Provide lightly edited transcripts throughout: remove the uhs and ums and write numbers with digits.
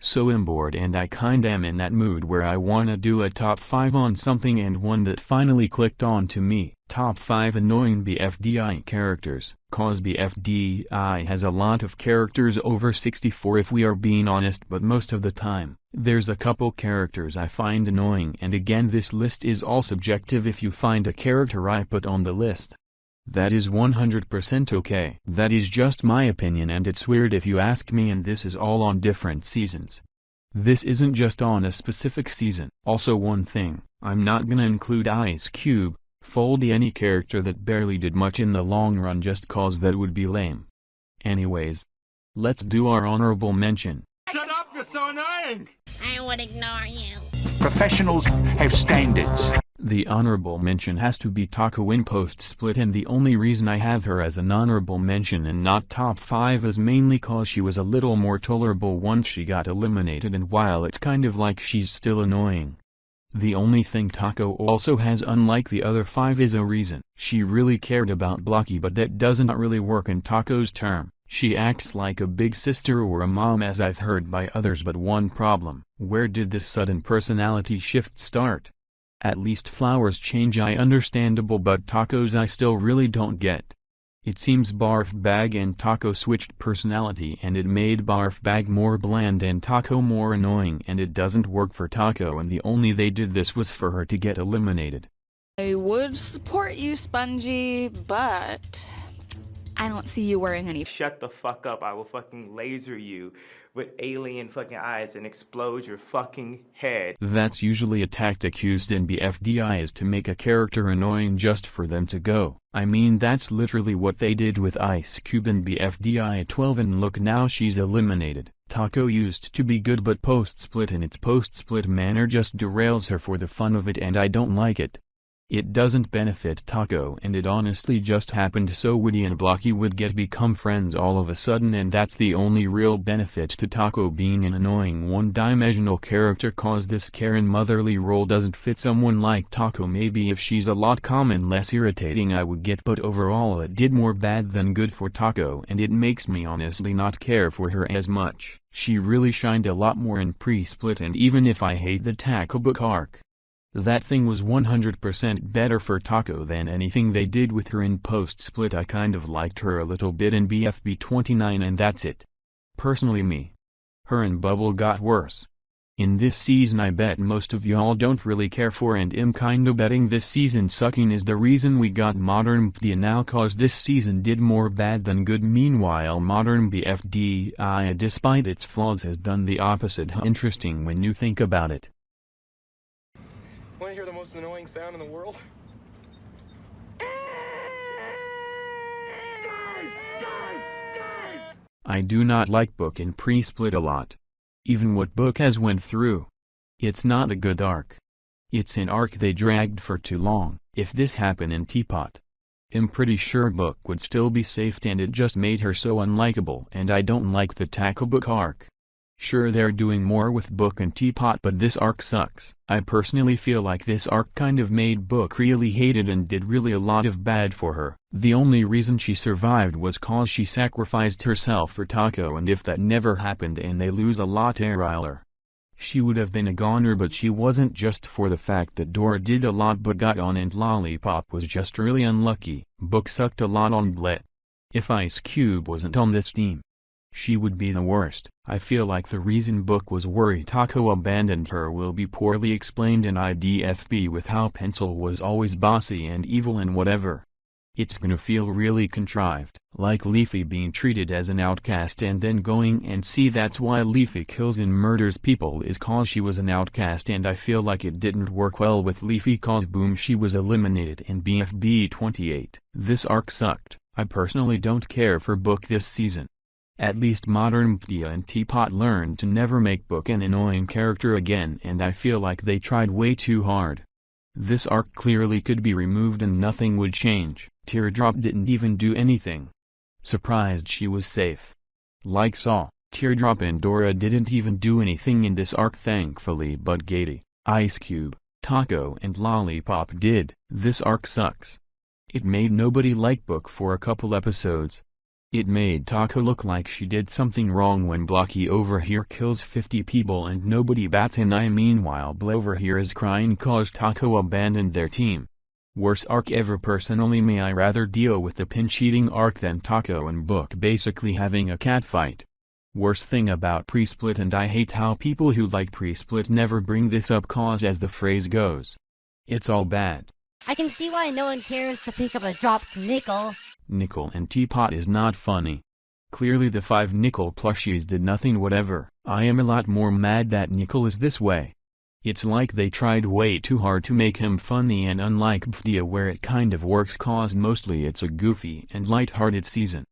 So I'm bored and I kinda am in that mood where I wanna do a top 5 on something, and one that finally clicked on to me. Top 5 annoying BFDI characters. Cause BFDI has a lot of characters, over 64 if we are being honest, but most of the time, there's a couple characters I find annoying, and again this list is all subjective. If you find a character I put on the list, that is 100% okay. That is just my opinion, and it's weird if you ask me, and this is all on different seasons. This isn't just on a specific season. Also, one thing, I'm not gonna include Ice Cube, Foldy, any character that barely did much in the long run, just cause that would be lame. Anyways, let's do our honorable mention. Shut up, you're so annoying! I would ignore you. Professionals have standards. The honorable mention has to be Taco in post-split, and the only reason I have her as an honorable mention and not top 5 is mainly cause she was a little more tolerable once she got eliminated, and while it's kind of like she's still annoying. The only thing Taco also has unlike the other 5 is a reason. She really cared about Blocky, but that doesn't really work in Taco's term. She acts like a big sister or a mom, as I've heard by others, but one problem: where did this sudden personality shift start? At least Flowers' change I understandable, but Taco's I still really don't get. It seems Barf Bag and Taco switched personality, and it made Barf Bag more bland and Taco more annoying, and it doesn't work for Taco, and the only they did this was for her to get eliminated. I would support you, Spongy, but I don't see you wearing any. Shut the fuck up, I will fucking laser you with alien fucking eyes and explode your fucking head. That's usually a tactic used in BFDI, is to make a character annoying just for them to go. I mean, that's literally what they did with Ice Cube in BFDI 12, and look, now she's eliminated. Taco used to be good, but post-split in its post-split manner just derails her for the fun of it, and I don't like it. It doesn't benefit Taco, and it honestly just happened so Woody and Blocky would become friends all of a sudden, and that's the only real benefit to Taco being an annoying one-dimensional character, cause this Karen motherly role doesn't fit someone like Taco. Maybe if she's a lot calm and less irritating I would get, but overall it did more bad than good for Taco, and it makes me honestly not care for her as much. She really shined a lot more in pre-split, and even if I hate the Taco book arc, that thing was 100% better for Taco than anything they did with her in post-split. I kind of liked her a little bit in BFB 29, and that's it. Personally me. Her and Bubble got worse. In this season I bet most of y'all don't really care for, and am kinda betting this season sucking is the reason we got Modern BFDI now, cause this season did more bad than good. Meanwhile Modern BFDI, despite its flaws, has done the opposite. Interesting when you think about it. Want to hear the most annoying sound in the world? Guys! I do not like Book in pre-split a lot. Even what Book has went through. It's not a good arc. It's an arc they dragged for too long. If this happened in Teapot, I'm pretty sure Book would still be safe, and it just made her so unlikable, and I don't like the Taco Book arc. Sure, they're doing more with Book and Teapot, but this arc sucks. I personally feel like this arc kind of made Book really hated and did really a lot of bad for her. The only reason she survived was cause she sacrificed herself for Taco, and if that never happened and they lose a lot earlier, she would have been a goner. But she wasn't, just for the fact that Dora did a lot but got on, and Lollipop was just really unlucky. Book sucked a lot on Blet. If Ice Cube wasn't on this team, she would be the worst. I feel like the reason Book was worried Taco abandoned her will be poorly explained in IDFB, with how Pencil was always bossy and evil and whatever. It's gonna feel really contrived, like Leafy being treated as an outcast and then going and see that's why Leafy kills and murders people, is cause she was an outcast, and I feel like it didn't work well with Leafy, cause boom, she was eliminated in BFB 28. This arc sucked. I personally don't care for Book this season. At least Modern BFDI and Teapot learned to never make Book an annoying character again, and I feel like they tried way too hard. This arc clearly could be removed and nothing would change. Teardrop didn't even do anything. Surprised she was safe. Like Saw, Teardrop and Dora didn't even do anything in this arc thankfully, but Gaty, Ice Cube, Taco and Lollipop did. This arc sucks. It made nobody like Book for a couple episodes. It made Taco look like she did something wrong when Blocky over here kills 50 people and nobody bats an eye. Meanwhile Bell over here is crying cause Taco abandoned their team. Worst arc ever. Personally, may I rather deal with the pin cheating arc than Taco and Book basically having a catfight. Worst thing about pre-split, and I hate how people who like pre-split never bring this up cause as the phrase goes, it's all bad. I can see why no one cares to pick up a dropped nickel. Nickel and Teapot is not funny. Clearly the 5 Nickel plushies did nothing. Whatever. I am a lot more mad that Nickel is this way. It's like they tried way too hard to make him funny, and unlike BFDIA where it kind of works cause mostly it's a goofy and light-hearted season.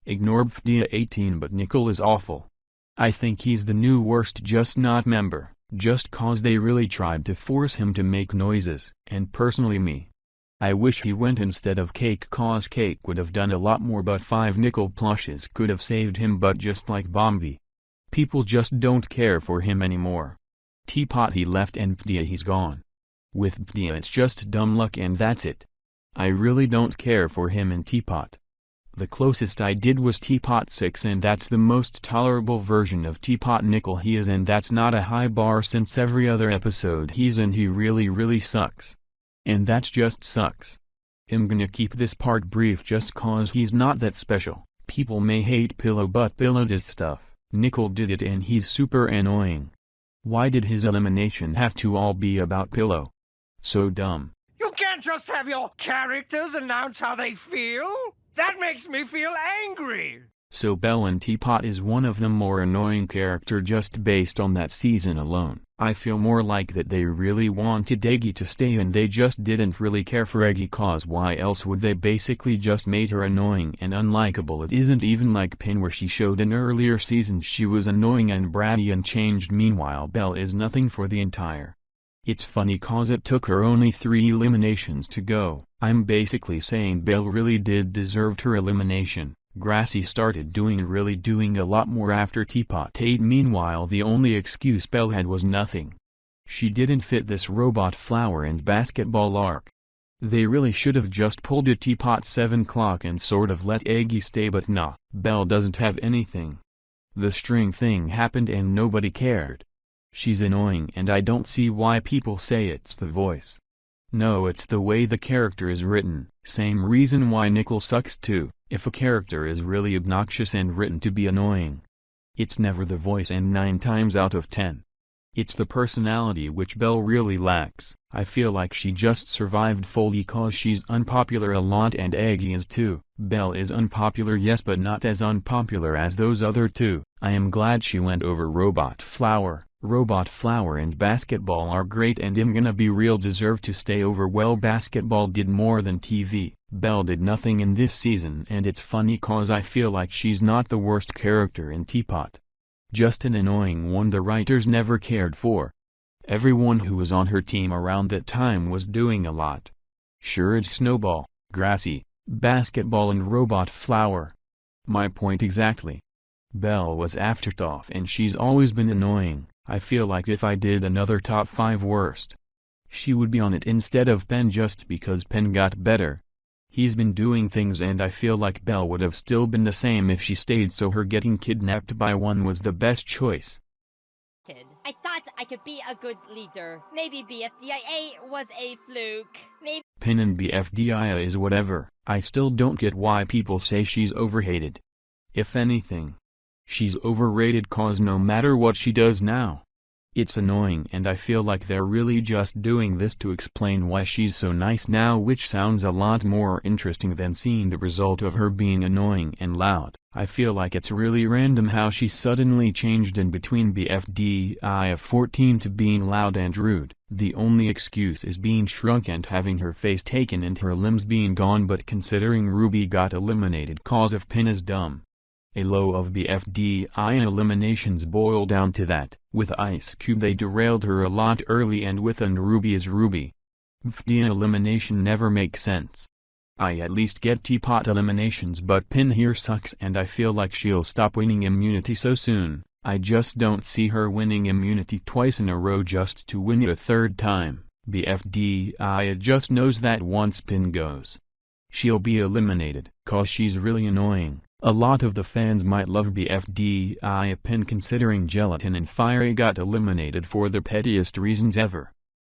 Ignore BFDIA 18, but Nickel is awful. I think he's the new worst, just not member, just cause they really tried to force him to make noises, and personally me, I wish he went instead of Cake cause Cake would have done a lot more, but 5 Nickel plushes could have saved him. But just like Bombi, people just don't care for him anymore. Teapot he left and BFDIA he's gone. With BFDIA it's just dumb luck and that's it. I really don't care for him and Teapot. The closest I did was Teapot 6, and that's the most tolerable version of Teapot Nickel he is, and that's not a high bar since every other episode he's in he really sucks. And that just sucks. I'm gonna keep this part brief just cause he's not that special. People may hate Pillow, but Pillow does stuff. Nickel did it and he's super annoying. Why did his elimination have to all be about Pillow? So dumb. You can't just have your characters announce how they feel. That makes me feel angry! So Bell and Teapot is one of the more annoying character just based on that season alone. I feel more like that they really wanted Eggy to stay and they just didn't really care for Eggy cause why else would they basically just made her annoying and unlikable. It isn't even like Pin where she showed in earlier seasons she was annoying and bratty and changed. Meanwhile Bell is nothing for the entire. It's funny cause it took her only 3 eliminations to go. I'm basically saying Bell really did deserve her elimination. Grassy started doing a lot more after Teapot 8. Meanwhile the only excuse Bell had was nothing. She didn't fit this robot flower and basketball arc. They really should have just pulled a Teapot 7 clock and sort of let Eggy stay, but nah, Bell doesn't have anything. The string thing happened and nobody cared. She's annoying and I don't see why people say it's the voice. No, it's the way the character is written. Same reason why Nickel sucks too. If a character is really obnoxious and written to be annoying, it's never the voice, and 9 times out of 10. It's the personality which Bell really lacks. I feel like she just survived fully cause she's unpopular a lot and Eggy is too. Bell is unpopular yes, but not as unpopular as those other two. I am glad she went over Robot Flower. Robot Flower and Basketball are great and I'm gonna be real deserve to stay over. Well, Basketball did more than TV. Bell did nothing in this season and it's funny cause I feel like she's not the worst character in Teapot. Just an annoying one the writers never cared for. Everyone who was on her team around that time was doing a lot. Sure, it's Snowball, Grassy, Basketball and Robot Flower. My point exactly. Bell was afterthought and she's always been annoying. I feel like if I did another top 5 worst, she would be on it instead of Penn just because Penn got better. He's been doing things and I feel like Bell would have still been the same if she stayed, so her getting kidnapped by one was the best choice. I thought I could be a good leader. Maybe BFDIA was a fluke. Maybe Pin and BFDIA is whatever. I still don't get why people say she's overhated. If anything, she's overrated cause no matter what she does now, it's annoying and I feel like they're really just doing this to explain why she's so nice now, which sounds a lot more interesting than seeing the result of her being annoying and loud. I feel like it's really random how she suddenly changed in between BFDIA 14 to being loud and rude. The only excuse is being shrunk and having her face taken and her limbs being gone, but considering Ruby got eliminated cause of Pin is dumb. A low of BFDI eliminations boil down to that. With Ice Cube they derailed her a lot early and with and Ruby is Ruby. BFDI elimination never makes sense. I at least get Teapot eliminations, but Pin here sucks and I feel like she'll stop winning immunity so soon. I just don't see her winning immunity twice in a row just to win it a 3rd time. BFDI just knows that once Pin goes, she'll be eliminated cause she's really annoying. A lot of the fans might love BFDIA Pin considering Gelatin and Fiery got eliminated for the pettiest reasons ever.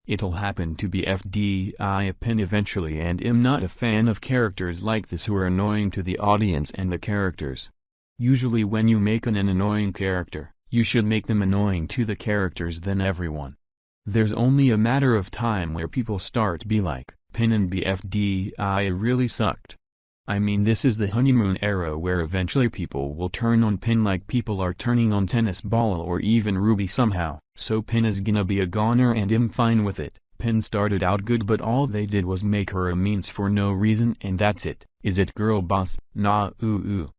It'll happen to BFDIA Pin eventually, and I'm not a fan of characters like this who are annoying to the audience and the characters. Usually when you make an annoying character, you should make them annoying to the characters then everyone. There's only a matter of time where people start to be like, Pin and BFDIA really sucked. I mean, this is the honeymoon era where eventually people will turn on Pin like people are turning on tennis ball or even Ruby somehow, so Pin is gonna be a goner and I'm fine with it. Pin started out good but all they did was make her a means for no reason and that's it. Is it girl boss? Nah, ooh.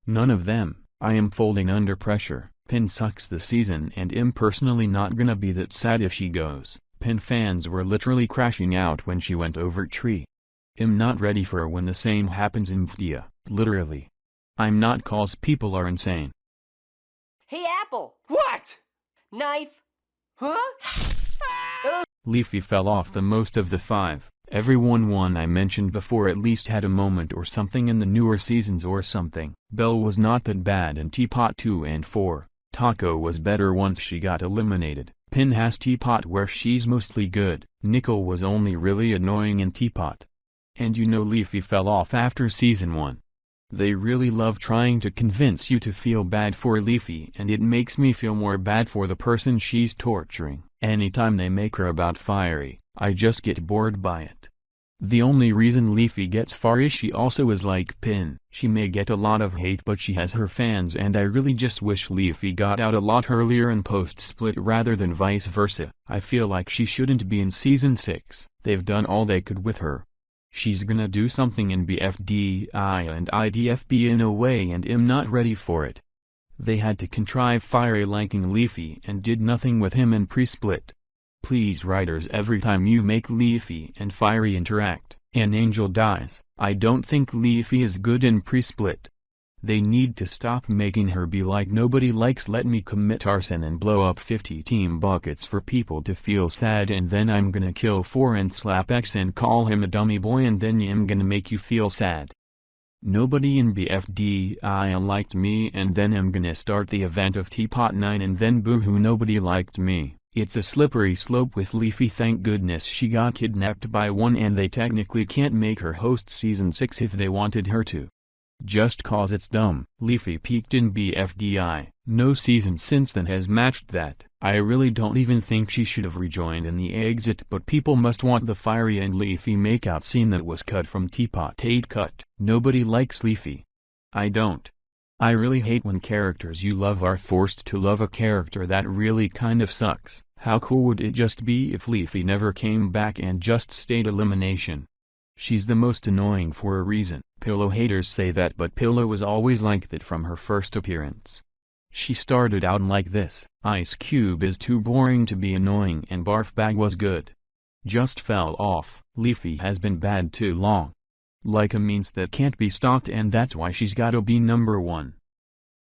None of them. I am folding under pressure. Pin sucks this season and I'm personally not gonna be that sad if she goes. Pin fans were literally crashing out when she went over tree. I'm not ready for when the same happens in BFDIA, literally. I'm not cause people are insane. Hey Apple! What? Knife? Huh? Leafy fell off the most of the 5. Everyone I mentioned before at least had a moment or something in the newer seasons or something. Belle was not that bad in TPOT 2 and 4. Taco was better once she got eliminated. Pin has TPOT where she's mostly good. Nickel was only really annoying in TPOT. And you know Leafy fell off after season 1. They really love trying to convince you to feel bad for Leafy and it makes me feel more bad for the person she's torturing. Anytime they make her about Fiery, I just get bored by it. The only reason Leafy gets far is she also is like Pin. She may get a lot of hate but she has her fans and I really just wish Leafy got out a lot earlier in post-split rather than vice versa. I feel like she shouldn't be in season 6. They've done all they could with her. She's gonna do something in BFDI and IDFB in a way and I'm not ready for it. They had to contrive Fiery liking Leafy and did nothing with him in pre-split. Please writers, every time you make Leafy and Fiery interact, an angel dies. I don't think Leafy is good in pre-split. They need to stop making her be like nobody likes let me commit arson and blow up 50 team buckets for people to feel sad and then I'm gonna kill 4 and slap X and call him a dummy boy and then I'm gonna make you feel sad. Nobody in BFDI liked me and then I'm gonna start the event of TPOT 9 and then boohoo nobody liked me. It's a slippery slope with Leafy. Thank goodness she got kidnapped by one and they technically can't make her host season 6 if they wanted her to. Just cause it's dumb. Leafy peaked in BFDI. No season since then has matched that. I really don't even think she should have rejoined in the exit but people must want the Fiery and Leafy makeout scene that was cut from TPOT 8 cut. Nobody likes Leafy. I don't. I really hate when characters you love are forced to love a character that really kind of sucks. How cool would it just be if Leafy never came back and just stayed elimination? She's the most annoying for a reason. Pillow haters say that but Pillow was always like that from her first appearance. She started out like this. Ice Cube is too boring to be annoying and Barf Bag was good. Just fell off. Leafy has been bad too long. Like a means that can't be stopped and that's why she's gotta be number 1.